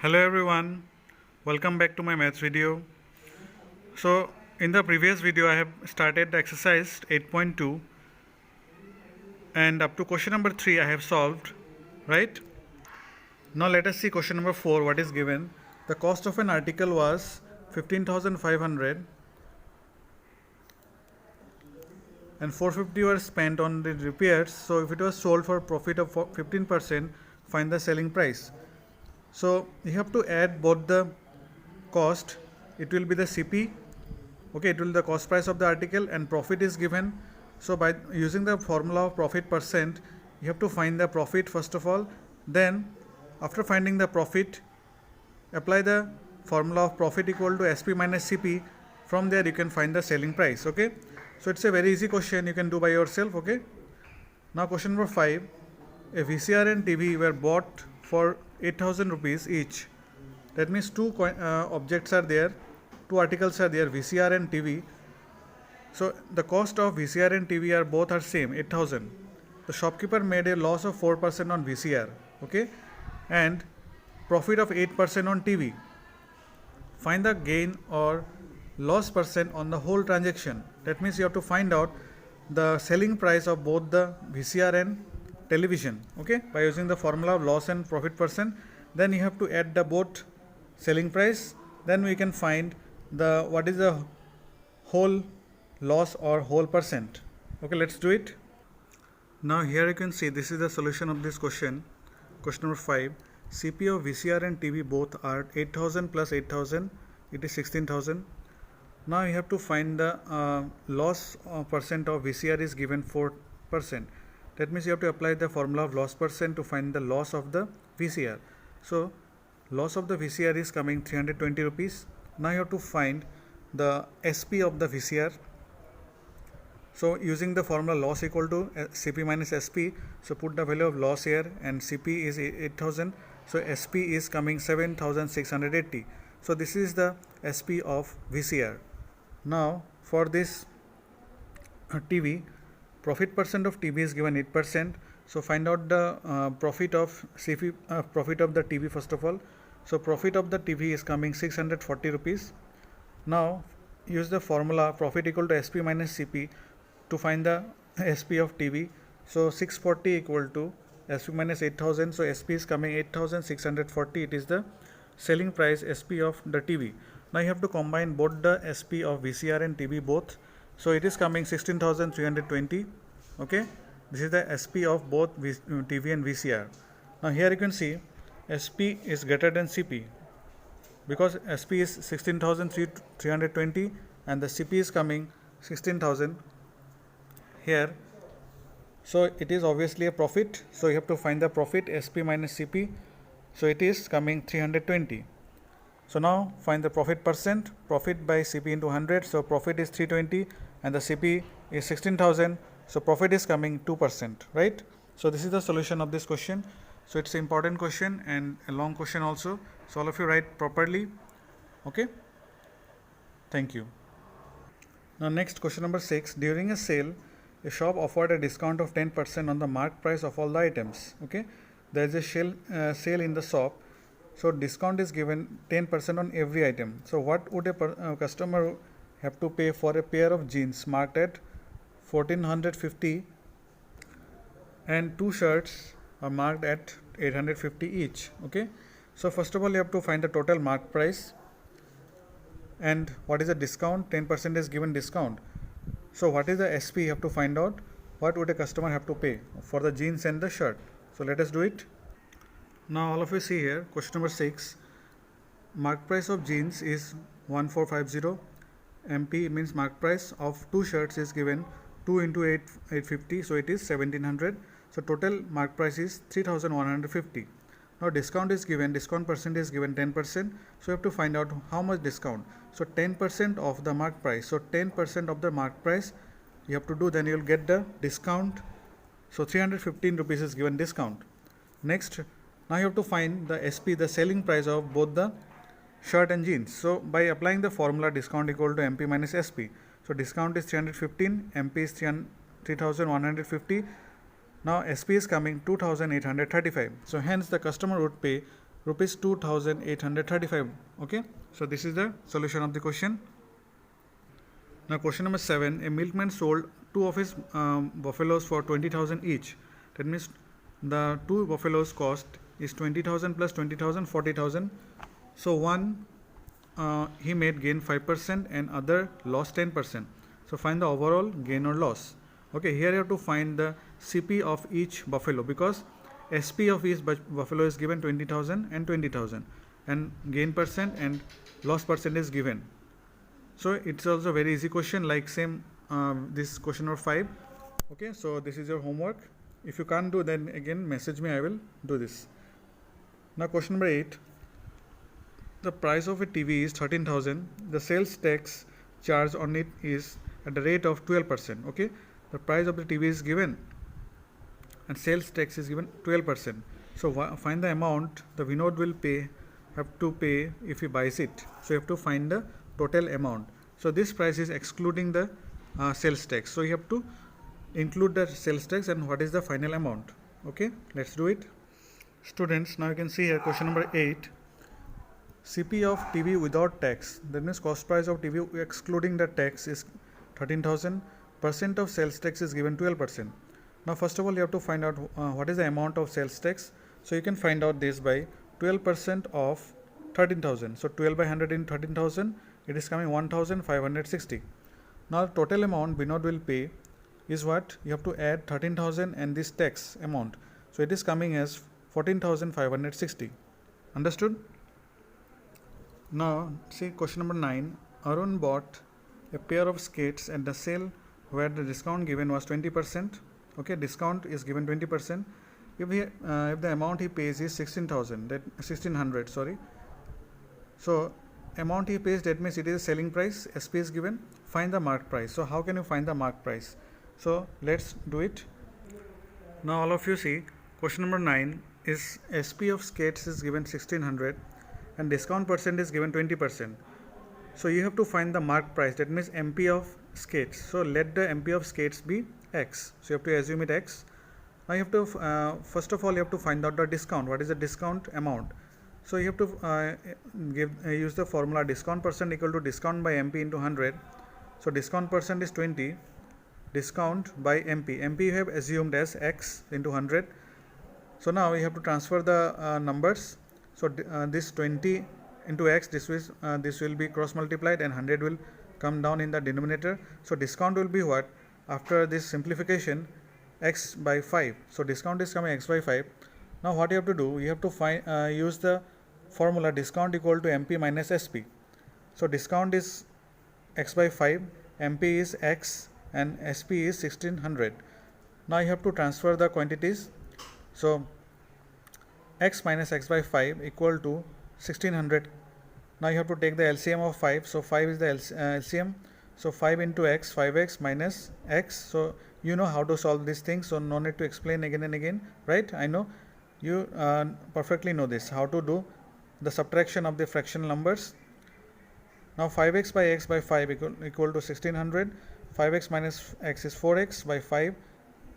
Hello everyone, welcome back to my maths video. So in the previous video I have started the exercise 8.2 and up to question number 3 I have solved, right? Now let us see question number 4 what is given. The cost of an article was 15,500 and 450 were spent on the repairs. So if it was sold for profit of 15%, find the selling price. So you have to add both the cost. It will be the CP, okay, it will be the cost price of the article, and profit is given. So by using the formula of profit percent, you have to find the profit first of all. Then after finding the profit, apply the formula of profit equal to SP minus CP. From there you can find the selling price. Okay, so it's a very easy question, you can do by yourself. Okay, now question number 5. A VCR and TV were bought for 8,000 rupees each. That means two objects are there, two articles are there, VCR and TV. So the cost of VCR and TV are both are same, 8,000. The shopkeeper made a loss of 4% on VCR, okay, and profit of 8% on TV. Find the gain or loss percent on the whole transaction. That means you have to find out the selling price of both the VCR and television, okay, by using the formula of loss and profit percent. Then you have to add the both selling price. Then we can find the what is the whole loss or whole percent. Okay, let's do it. Now here you can see this is the solution of this question. Question number 5. CP of VCR and TV both are 8,000 plus 8,000, it is 16,000. Now you have to find the loss percent of VCR is given 4%. That means you have to apply the formula of loss percent to find the loss of the VCR. So loss of the VCR is coming 320 rupees. Now you have to find the SP of the VCR. So using the formula loss equal to CP minus SP, so put the value of loss here, and CP is 8,000, so SP is coming 7,680. So this is the SP of VCR. Now for this TV, profit percent of TV is given 8%. So find out the profit of CP, profit of the TV first of all. So profit of the TV is coming 640 rupees. Now use the formula profit equal to SP minus CP to find the SP of TV. So 640 equal to SP minus 8,000. So SP is coming 8,640. It is the selling price SP of the TV. Now you have to combine both the SP of VCR and TV both. So it is coming 16,320. Okay, this is the SP of both TV and VCR. Now here you can see SP is greater than CP because SP is 16,320 and the CP is coming 16,000 here. So it is obviously a profit. So you have to find the profit SP minus CP. So it is coming 320. So now find the profit percent. Profit by CP into 100. So profit is 320 and the CP is 16,000. So profit is coming 2%, right? So this is the solution of this question. So it's an important question and a long question also. So all of you write properly. Okay. Thank you. Now next question number 6. During a sale, a shop offered a discount of 10% on the marked price of all the items. Okay. There is a sale in the shop. So discount is given 10% on every item. So what would a customer have to pay for a pair of jeans marked at 1,450 and two shirts are marked at 850 each? Okay. So first of all you have to find the total marked price and what is the discount. 10% is given discount. So what is the SP? You have to find out what would a customer have to pay for the jeans and the shirt. So let us do it. Now all of you see here question number 6. Mark price of jeans is 1450. MP means mark price of two shirts is given 2 into 850, so it is 1700. So total mark price is 3150. Now discount is given, discount percent is given 10%. So you have to find out how much discount. So 10% of the mark price. So 10% of the mark price you have to do, then you will get the discount. So 315 rupees is given discount. Next, now you have to find the SP, the selling price of both the shirt and jeans. So by applying the formula discount equal to MP minus SP. So discount is 315, MP is 3,150. Now SP is coming 2,835. So hence the customer would pay rupees 2835. Okay, so this is the solution of the question. Now question number 7, a milkman sold two of his buffaloes for 20,000 each. That means the two buffaloes cost is 20,000 plus 20,000, 40,000. So one he made gain 5% and other lost 10%. So find the overall gain or loss. Okay, here you have to find the CP of each buffalo, because SP of each buffalo is given 20,000 and 20,000, and gain percent and loss percent is given. So it's also a very easy question, like same this question number 5. Okay, so this is your homework. If you can't do, then again message me, I will do this. Now question number 8. The price of a TV is 13,000. The sales tax charge on it is at the rate of 12%. Okay, the price of the TV is given and sales tax is given 12%. So find the amount the Vinod will have to pay if he buys it. So you have to find the total amount. So this price is excluding the sales tax. So you have to include the sales tax and what is the final amount. Okay, let's do it. Students, now you can see here question number 8. CP of TV without tax, that means cost price of TV excluding the tax, is 13,000. Percent of sales tax is given 12%. Now first of all you have to find out what is the amount of sales tax. So you can find out this by 12% of 13,000. So 12 by 100 in 13,000, it is coming 1,560. Now total amount Vinod will pay is what? You have to add 13,000 and this tax amount. So it is coming as 14,560. Understood? Now see question number 9. Arun bought a pair of skates at the sale where the discount given was 20%. Okay, discount is given 20%. If the amount he pays is 1600, sorry. So amount he pays, that means it is selling price. SP is given. Find the mark price. So how can you find the mark price? So let's do it. Now all of you see question number 9 is SP of skates is given 1600 and discount percent is given 20%. So you have to find the mark price, that means MP of skates. So let the MP of skates be X. So you have to assume it X. Now you have to first of all you have to find out the discount. What is the discount amount? So you have to use the formula discount percent equal to discount by MP into 100. So discount percent is 20. Discount by MP. MP you have assumed as X into 100. So now you have to transfer the numbers. So this 20 into X, this will be cross multiplied and 100 will come down in the denominator. So discount will be what? After this simplification, X by 5. So discount is coming X by 5. Now what you have to do? You have to use the formula discount equal to MP minus SP. So discount is X by 5, MP is X and SP is 1600. Now you have to transfer the quantities. So X minus X by 5 equal to 1600. Now you have to take the LCM of 5. So 5 is the LCM. So 5 into X, 5X minus X. So you know how to solve these things. So no need to explain again and again, right? I know you perfectly know this, how to do the subtraction of the fractional numbers. Now 5X by X by 5 equal to 1600. 5X minus X is 4X by 5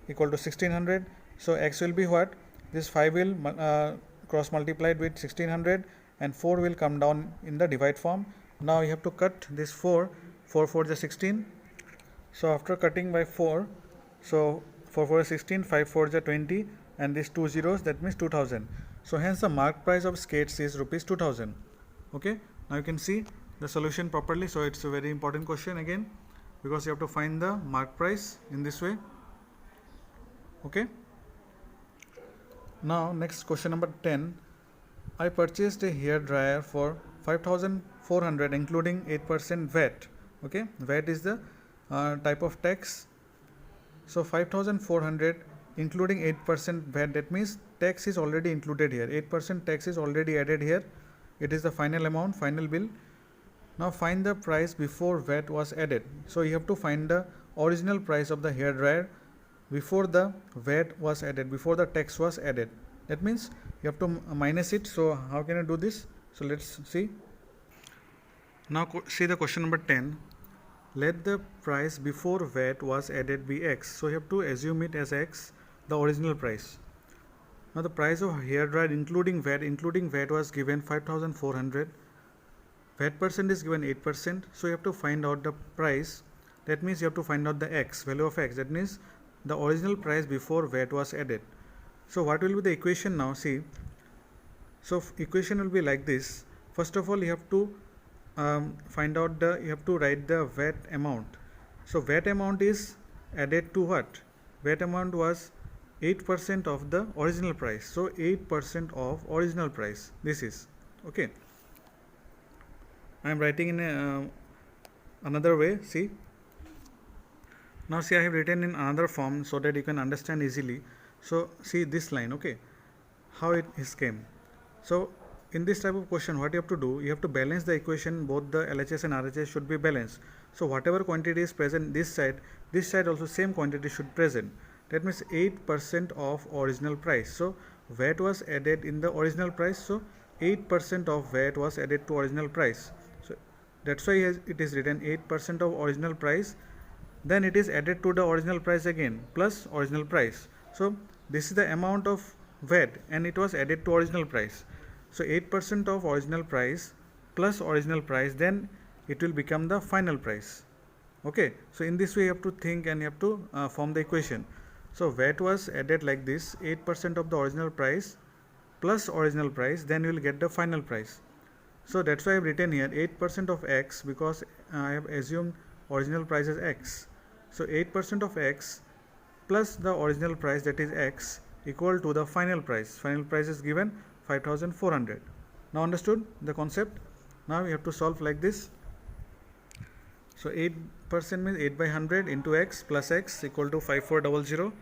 equal to 1600. So X will be what? This 5 will cross multiplied with 1600 and 4 will come down in the divide form. Now you have to cut this 4 4 is 16. So after cutting by 4, so 4 is 16, 5 4 is 20 and these 2 zeros, that means 2000. So hence the mark price of skates is rupees 2000. Okay, now you can see the solution properly. So it's a very important question again, because you have to find the mark price in this way. Okay. Now next question number 10. I purchased a hair dryer for 5,400 including 8% VAT. Okay, VAT is the type of tax. So 5,400 including 8% VAT, that means tax is already included here. 8% tax is already added here. It is the final amount, final bill. Now find the price before VAT was added. So you have to find the original price of the hair dryer before the VAT was added, before the tax was added. That means you have to minus it. So how can I do this? So let's see. Now see the question number 10. Let the price before VAT was added be X. So you have to assume it as X, the original price. Now the price of hair dryer including VAT was given 5,400. VAT percent is given 8%. So you have to find out the price. That means you have to find out the x, value of x. That means the original price before VAT was added. So what will be the equation now? See, so equation will be like this. First of all, you have to you have to write the VAT amount. So VAT amount is added to what? VAT amount was 8% of the original price. So 8% of original price. This is okay. I am writing in another way. See. Now see, I have written in another form so that you can understand easily. So see this line, okay, how it is came. So in this type of question, what you have to do, you have to balance the equation. Both the LHS and RHS should be balanced. So whatever quantity is present this side also same quantity should present. That means 8% of original price. So VAT was added in the original price. So 8% of VAT was added to original price. So that's why it is written 8% of original price. Then it is added to the original price again plus original price. So this is the amount of VAT and it was added to original price. So 8% of original price plus original price, then it will become the final price. Okay, so in this way you have to think and you have to form the equation. So VAT was added like this, 8% of the original price plus original price, then you will get the final price. So that's why I have written here 8% of x, because I have assumed original price is x. So 8% of x plus the original price, that is x, equal to the final price. Final price is given 5,400. Now understood the concept? Now we have to solve like this. So 8% means 8 by 100 into x plus x equal to 5400.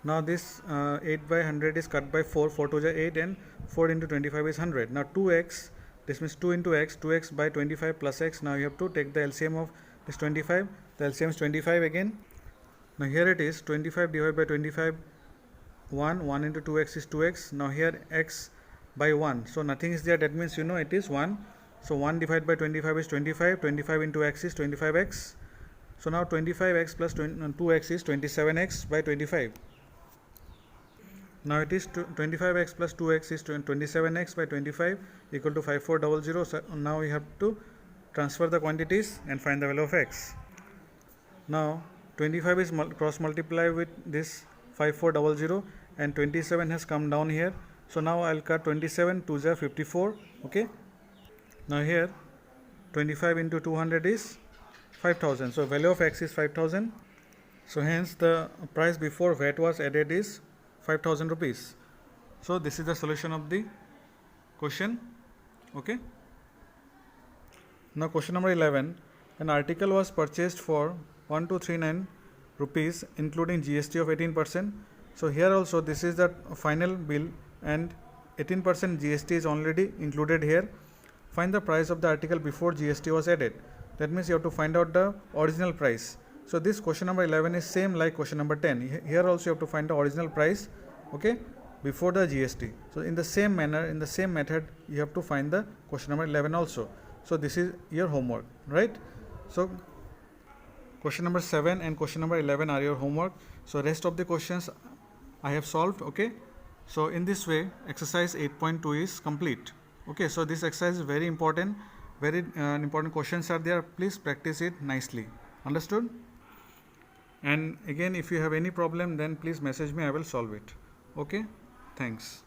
Now this 8 by 100 is cut by 4, 4 to the 8, and 4 into 25 is 100. Now 2x, this means 2 into x, 2x by 25 plus x. Now you have to take the LCM of this 25. The LCM is 25 again. Now here it is 25 divided by 25, 1 into 2x is 2x. Now here x by 1, so nothing is there, that means you know it is 1. So 1 divided by 25 is 25, 25 into x is 25x. So now 25x plus 2x is 27x by 25. Now it is 25x plus 2x is 27x by 25 equal to 5400. So now we have to transfer the quantities and find the value of x. Now 25 is cross multiply with this 5400 and 27 has come down here. So now I'll cut 27 to the 54. Okay. Now here 25 into 200 is 5000. So value of x is 5000. So hence the price before VAT was added is 5,000 rupees. So this is the solution of the question. Okay. Now question number 11. An article was purchased for 1239 rupees including GST of 18%. So here also this is the final bill and 18% GST is already included here. Find the price of the article before GST was added. That means you have to find out the original price. So this question number 11 is same like question number 10. Here also you have to find the original price, okay, before the GST. So in the same manner, in the same method, you have to find the question number 11 also. So this is your homework, right? So question number 7 and question number 11 are your homework. So rest of the questions I have solved, okay. So in this way, exercise 8.2 is complete. Okay, so this exercise is very important. Very important questions are there. Please practice it nicely. Understood? And again, if you have any problem, then please message me. I will solve it. Okay? Thanks.